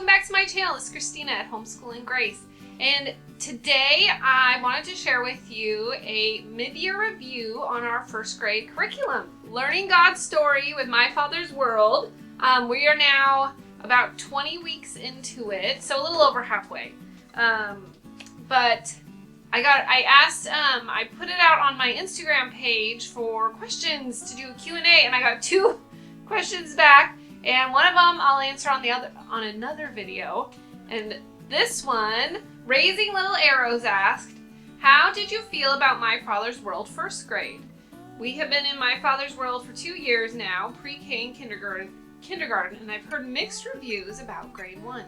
welcome back to my channel. It's Christina at Homeschool and Grace. And today I wanted to share with you a mid-year review on our first grade curriculum. Learning God's Story with My Father's World. We are now about 20 weeks into it, so a little over halfway. But I put it out on my Instagram page for questions to do a Q&A, and I got 2 questions back, and one of them I'll answer on another video. And this one, Raising Little Arrows asked, how did you feel about My Father's World first grade? We have been in My Father's World for 2 years now, pre-K and kindergarten, and I've heard mixed reviews about grade 1.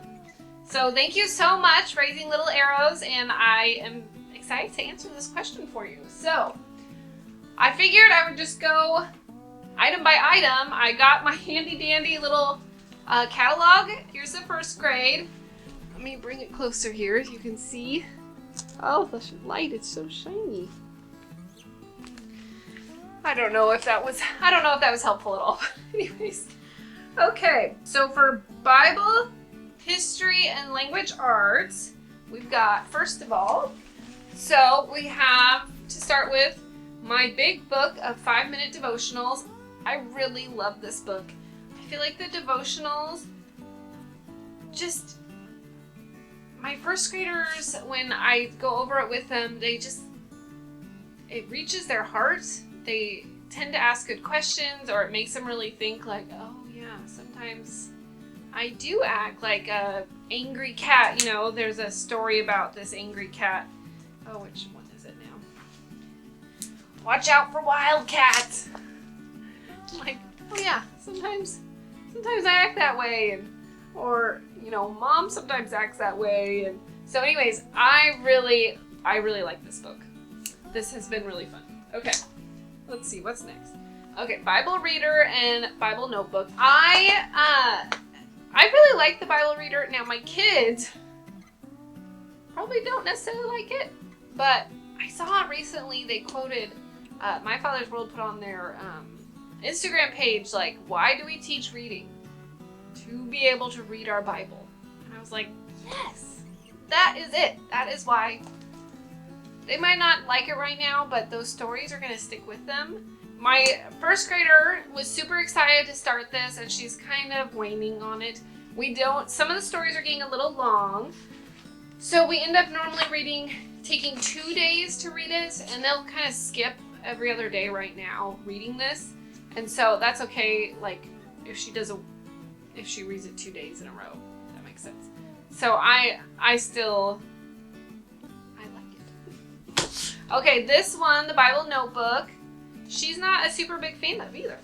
So thank you so much, Raising Little Arrows, and I am excited to answer this question for you. So I figured I would just go item by item. I got my handy dandy little catalog. Here's the first grade. Let me bring it closer here as you can see. Oh, the light is so shiny. I don't know if that was helpful at all. Anyways. Okay, so for Bible, history, and language arts, we've got, first of all, so we have to start with my big book of 5-minute devotionals. I really love this book. I feel like the devotionals, just, my first graders, when I go over it with them, it reaches their heart. They tend to ask good questions, or it makes them really think like, oh yeah, sometimes I do act like a angry cat. You know, there's a story about this angry cat. Oh, which one is it now? Watch out for wildcats. I'm like, oh yeah, sometimes I act that way, or you know, Mom sometimes acts that way, and so anyways, I really like this book. This has been really fun. Okay, let's see what's next. Okay, Bible reader and Bible notebook. I really like the Bible reader. Now my kids probably don't necessarily like it, but I saw recently they quoted My Father's World put on their Instagram page, like, why do we teach reading? To be able to read our Bible. And I was like, yes, that is it. That is why. They might not like it right now, but those stories are going to stick with them. My first grader was super excited to start this, and she's kind of waning on it. Some of the stories are getting a little long, so we end up normally taking 2 days to read it, and they'll kind of skip every other day right now reading this. And so that's okay, like, if she reads it 2 days in a row. That makes sense. So I like it. Okay, this one, the Bible notebook, she's not a super big fan of either.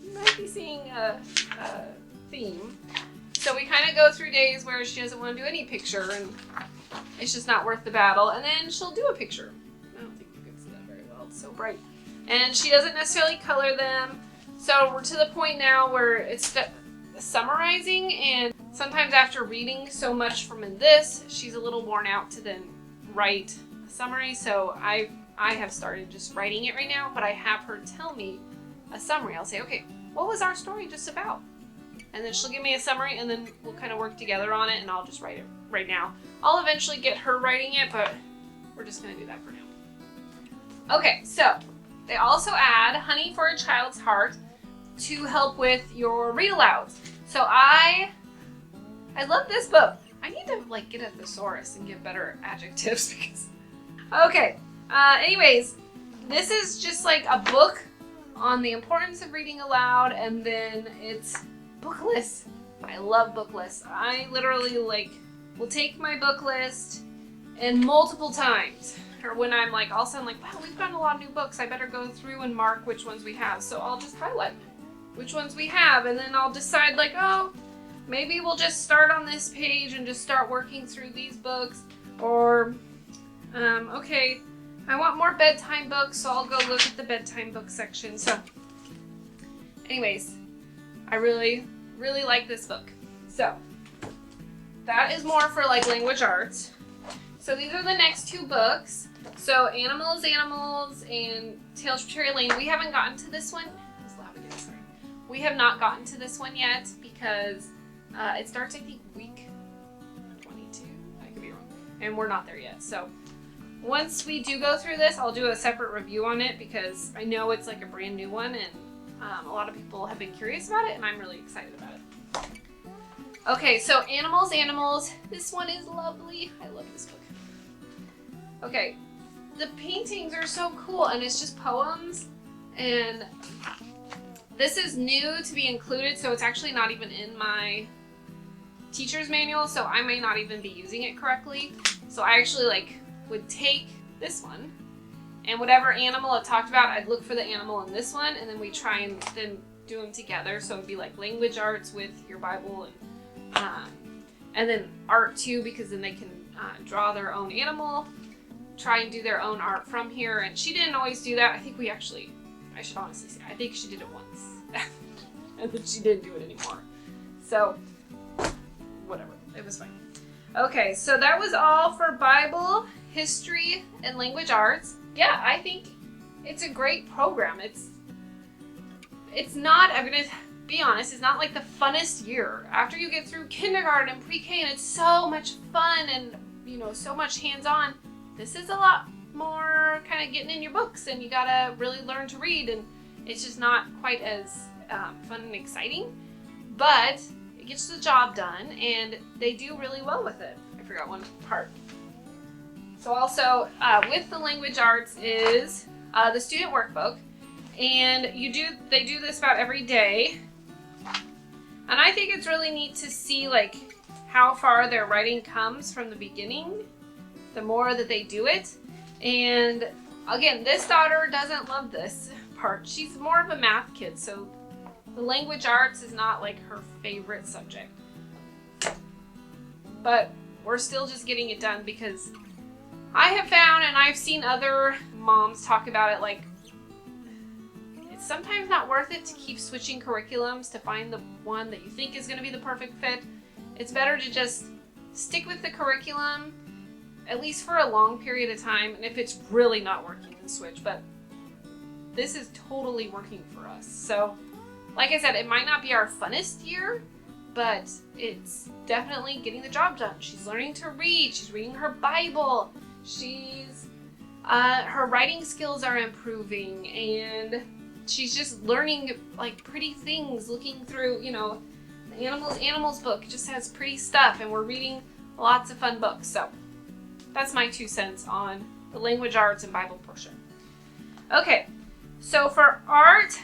You might be seeing a theme. So we kind of go through days where she doesn't want to do any picture, and it's just not worth the battle, and then she'll do a picture. I don't think you can see that very well. It's so bright. And she doesn't necessarily color them. So we're to the point now where it's summarizing, and sometimes after reading so much from this, she's a little worn out to then write a summary. So I have started just writing it right now, but I have her tell me a summary. I'll say, okay, what was our story just about? And then she'll give me a summary, and then we'll kind of work together on it, and I'll just write it right now. I'll eventually get her writing it, but we're just going to do that for now. Okay, so they also add Honey for a Child's Heart to help with your read alouds. So I love this book. I need to like get a thesaurus and get better adjectives because. Okay. Anyways, this is just like a book on the importance of reading aloud, and then it's book lists. I love book lists. I literally will take my book list and multiple times. Or when I'm like, all of a sudden like, wow, we've gotten a lot of new books. I better go through and mark which ones we have. So I'll just highlight which ones we have, and then I'll decide like, oh, maybe we'll just start on this page and just start working through these books. Or, okay, I want more bedtime books, so I'll go look at the bedtime book section. So, anyways, I really, really like this book. So, that is more for like language arts. So these are the next 2 books. So Animals, and Tales from Cherry Lane. We haven't gotten to this one. It was loud again, sorry. We have not gotten to this one yet because it starts, I think, week 22. I could be wrong. And we're not there yet. So once we do go through this, I'll do a separate review on it because I know it's like a brand new one and a lot of people have been curious about it and I'm really excited about it. Okay, so animals. This one is lovely. I love this book. Okay, the paintings are so cool and it's just poems, and this is new to be included, so it's actually not even in my teacher's manual, so I may not even be using it correctly. So I actually would take this one and whatever animal it talked about, I'd look for the animal in this one, and then we try and then do them together. So it'd be like language arts with your Bible, and then art too, because then they can draw their own animal, try and do their own art from here. And she didn't always do that. I think I should honestly say, I think she did it once, and then she didn't do it anymore. So whatever, it was fine. Okay, so that was all for Bible, history, and language arts. Yeah, I think it's a great program. It's not, I'm gonna be honest, it's not like the funnest year. After you get through kindergarten and pre-K and it's so much fun and, so much hands-on, this is a lot more kind of getting in your books and you gotta really learn to read, and it's just not quite as fun and exciting, but it gets the job done and they do really well with it. I forgot one part. So also with the language arts is the student workbook, and they do this about every day, and I think it's really neat to see how far their writing comes from the beginning, the more that they do it. And again, this daughter doesn't love this part. She's more of a math kid, so the language arts is not her favorite subject. But we're still just getting it done because I have found, and I've seen other moms talk about it, it's sometimes not worth it to keep switching curriculums to find the one that you think is going to be the perfect fit. It's better to just stick with the curriculum, at least for a long period of time, and if it's really not working, then switch. But this is totally working for us. So, like I said, it might not be our funnest year, but it's definitely getting the job done. She's learning to read. She's reading her Bible. Her writing skills are improving, and she's just learning pretty things, looking through, the animals book just has pretty stuff, and we're reading lots of fun books. So that's my 2 cents on the language arts and Bible portion. Okay, so for art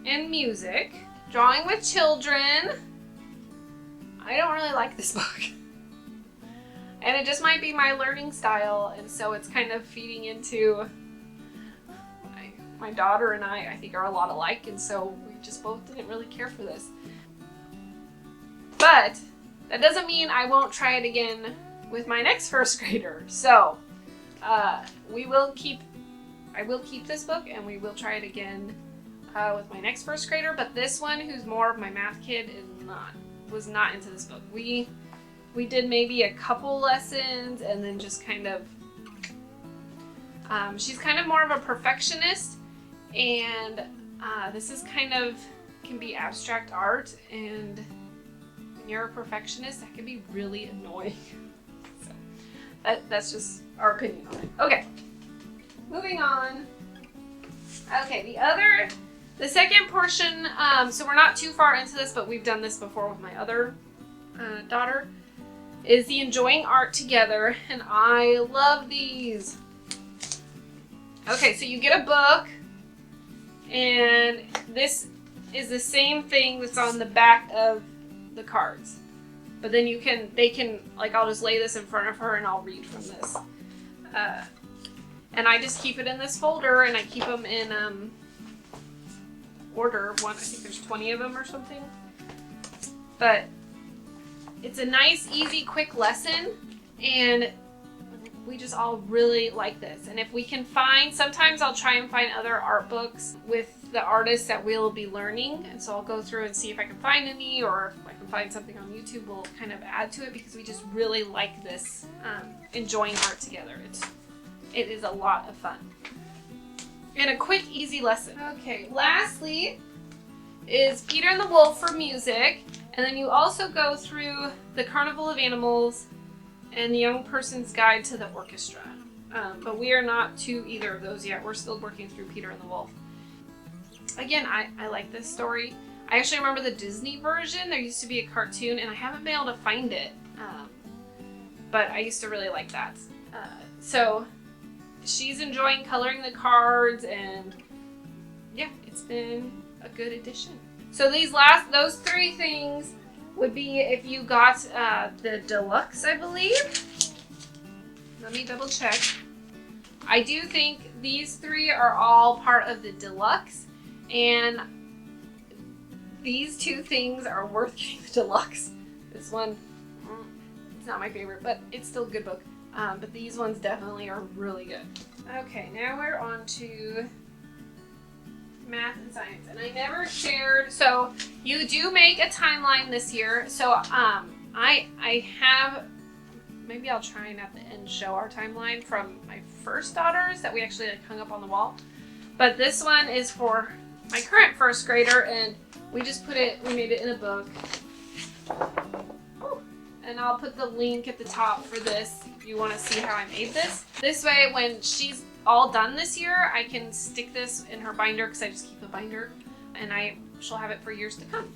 and music, drawing with children, I don't really like this book. And it just might be my learning style, and so it's kind of feeding into my daughter and I think are a lot alike, and so we just both didn't really care for this. But that doesn't mean I won't try it again with my next first grader. So I will keep this book, and we will try it again with my next first grader. But this one, who's more of my math kid, was not into this book. We did maybe a couple lessons, and then just kind of, she's kind of more of a perfectionist, and this is can be abstract art, and when you're a perfectionist, that can be really annoying. So that's just our opinion on it. Okay, moving on. Okay, the second portion, so we're not too far into this, but we've done this before with my other daughter, is the enjoying art together, and I love these. Okay, so you get a book, and this is the same thing that's on the back of the cards, but then they can I'll just lay this in front of her and I'll read from this, and I just keep it in this folder, and I keep them in order of one. I think there's 20 of them or something, but it's a nice, easy, quick lesson, and we just all really like this. And if we can sometimes I'll try and find other art books with the artists that we'll be learning, and so I'll go through and see if I can find any, or if I can find something on YouTube, we'll kind of add to it, because we just really like this enjoying art together. It is a lot of fun. And a quick, easy lesson. Okay, lastly, is Peter and the Wolf for music, and then you also go through the Carnival of Animals and the Young Person's Guide to the Orchestra. But we are not to either of those yet. We're still working through Peter and the Wolf. Again, I like this story. I actually remember the Disney version. There used to be a cartoon, and I haven't been able to find it. But I used to really like that. So she's enjoying coloring the cards, and yeah, it's been a good addition. So those 3 things would be if you got the deluxe, I believe. Let me double check. I do think these 3 are all part of the deluxe, and these 2 things are worth getting the deluxe. This one, it's not my favorite, but it's still a good book. But these ones definitely are really good. Okay, now we're on to math and science. And I never shared, so you do make a timeline this year. So I have, maybe I'll try and at the end show our timeline from my first daughters that we actually hung up on the wall. But this one is for my current first grader, and we made it in a book. And I'll put the link at the top for this if you want to see how I made this. This way, when she's all done this year, I can stick this in her binder because I just keep a binder, and she'll have it for years to come.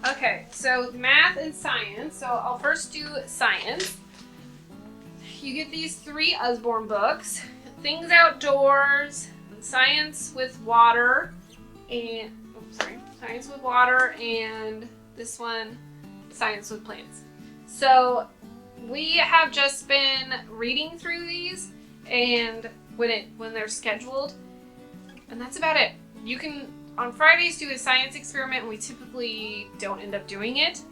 Okay, so math and science. So I'll first do science. You get these 3 Usborne books: Things Outdoors, Science with Water, and Science with Water, and this one, Science with Plants. So we have just been reading through these, and when they're scheduled, and that's about it. You can on Fridays do a science experiment, and we typically don't end up doing it.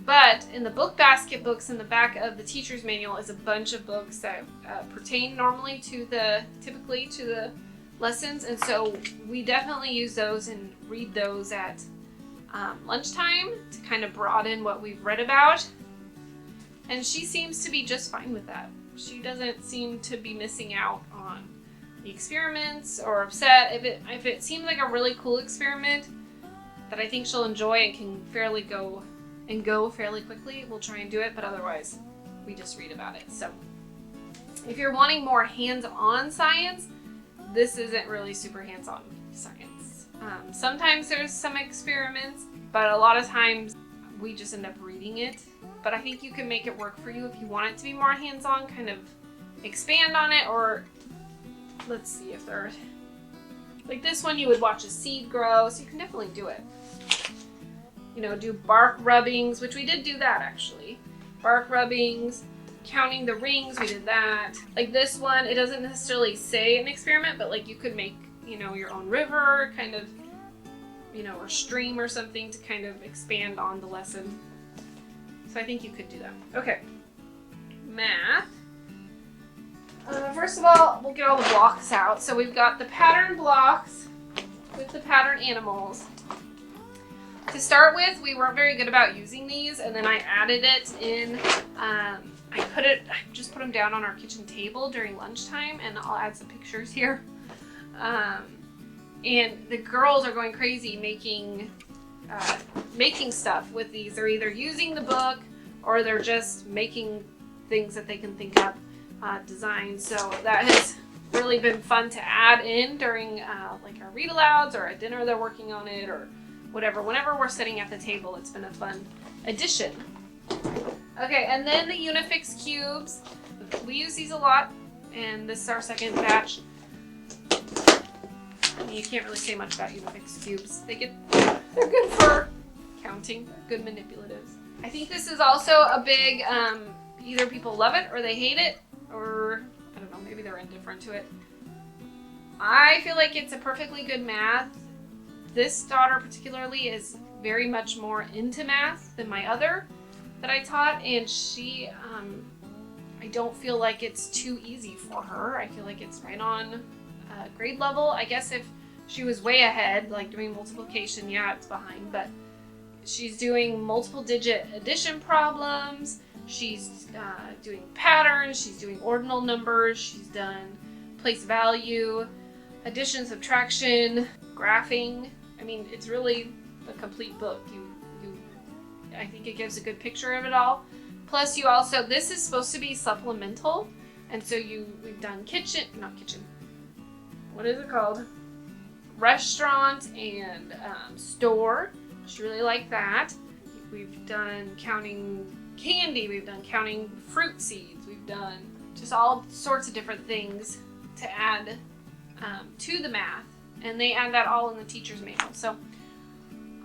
But in the book basket books in the back of the teacher's manual is a bunch of books that pertain normally typically to the lessons, and so we definitely use those and read those at lunchtime to kind of broaden what we've read about. And she seems to be just fine with that. She doesn't seem to be missing out on the experiments or upset. If it seems like a really cool experiment that I think she'll enjoy and can go fairly quickly, we'll try and do it, but otherwise we just read about it. So if you're wanting more hands-on science, this isn't really super hands-on science. Sometimes there's some experiments, but a lot of times we just end up reading it. But I think you can make it work for you if you want it to be more hands-on, kind of expand on it, or let's see if there's, like this one you would watch a seed grow, so you can definitely do it. You know, do bark rubbings, which we did do that actually. Bark rubbings, counting the rings, we did that. Like this one, it doesn't necessarily say an experiment, but like you could make, you know, your own river, kind of, you know, or stream or something to kind of expand on the lesson. So I think you could do that. Okay, math. First of all, we'll get all the blocks out. So we've got the pattern blocks with the pattern animals. To start with, we weren't very good about using these, and then I added it in. I just put them down on our kitchen table during lunchtime, and I'll add some pictures here. And the girls are going crazy making stuff with these. They're either using the book or they're just making things that they can think up, designs. So that has really been fun to add in during like our read alouds or at dinner they're working on it or whatever. Whenever we're sitting at the table, it's been a fun addition. Okay, and then the Unifix cubes. We use these a lot, and this is our second batch. You can't really say much about Unifix cubes. They're good for counting. They're good manipulatives. I think this is also a big, either people love it or they hate it, or I don't know, maybe they're indifferent to it. I feel like it's a perfectly good math. This daughter particularly is very much more into math than my other that I taught, and she, I don't feel like it's too easy for her. I feel like it's right on grade level. I guess if she was way ahead, like doing multiplication, yeah, it's behind, but she's doing multiple digit addition problems, she's doing patterns, she's doing ordinal numbers, she's done place value. addition, subtraction, graphing. I mean, it's really a complete book. I think it gives a good picture of it all. Plus, you also, this is supposed to be supplemental, and so we've done what is it called? Restaurant and store. Just really like that. We've done counting candy. We've done counting fruit seeds. We've done just all sorts of different things to add to the math, and they add that all in the teacher's manual. So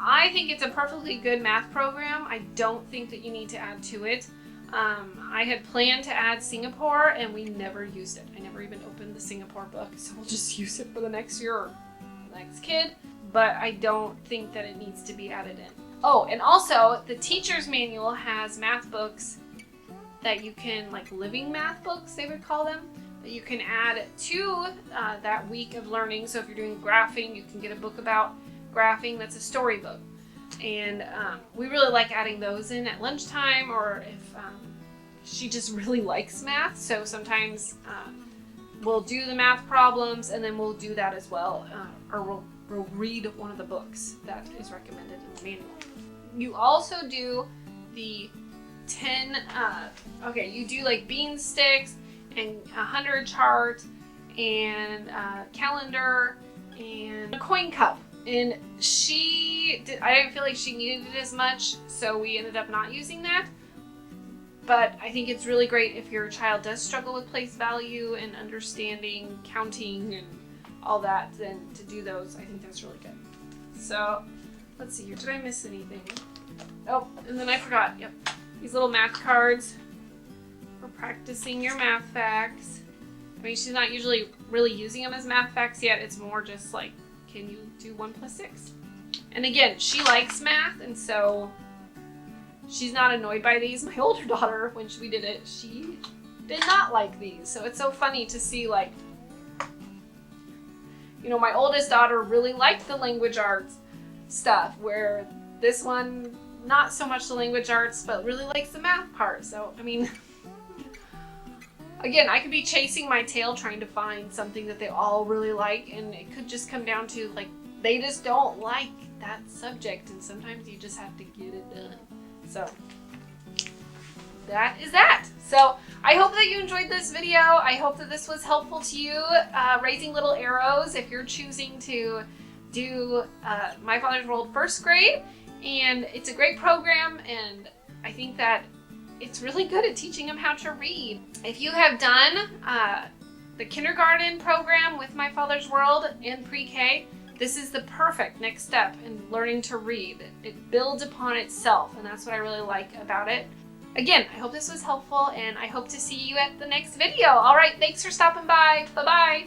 I think it's a perfectly good math program. I don't think that you need to add to it. I had planned to add Singapore, and we never used it. I never even opened the Singapore book, so we'll just use it for the next year or the next kid. But I don't think that it needs to be added in. Oh, and also the teacher's manual has math books that you can, like living math books, they would call them, that you can add to that week of learning. So if you're doing graphing, you can get a book about graphing that's a storybook. And we really like adding those in at lunchtime, or if she just really likes math. So sometimes we'll do the math problems, and then we'll do that as well, or we'll read one of the books that is recommended in the manual. You also do the 10, you do like bean sticks and a 100 chart and a calendar and a coin cup. And I didn't feel like she needed it as much, so we ended up not using that. But I think it's really great if your child does struggle with place value and understanding, counting, and all that, then to do those, I think that's really good. So, let's see here. Did I miss anything? Oh, and then I forgot. Yep. These little math cards for practicing your math facts. I mean, she's not usually really using them as math facts yet. It's more just like, can you do 1 + 6? And again, she likes math, and so she's not annoyed by these. My older daughter, when we did it, she did not like these. So it's so funny to see, like, you know, my oldest daughter really liked the language arts stuff, where this one, not so much the language arts, but really likes the math part. So, I mean, again, I could be chasing my tail trying to find something that they all really like, and it could just come down to, like, they just don't like that subject, and sometimes you just have to get it done. So, that is that. So, I hope that you enjoyed this video. I hope that this was helpful to you, raising little arrows if you're choosing to do My Father's World first grade. And it's a great program, and I think that it's really good at teaching them how to read. If you have done the kindergarten program with My Father's World in pre-K, this is the perfect next step in learning to read. It builds upon itself, and that's what I really like about it. Again, I hope this was helpful, and I hope to see you at the next video. All right, thanks for stopping by. Bye-bye.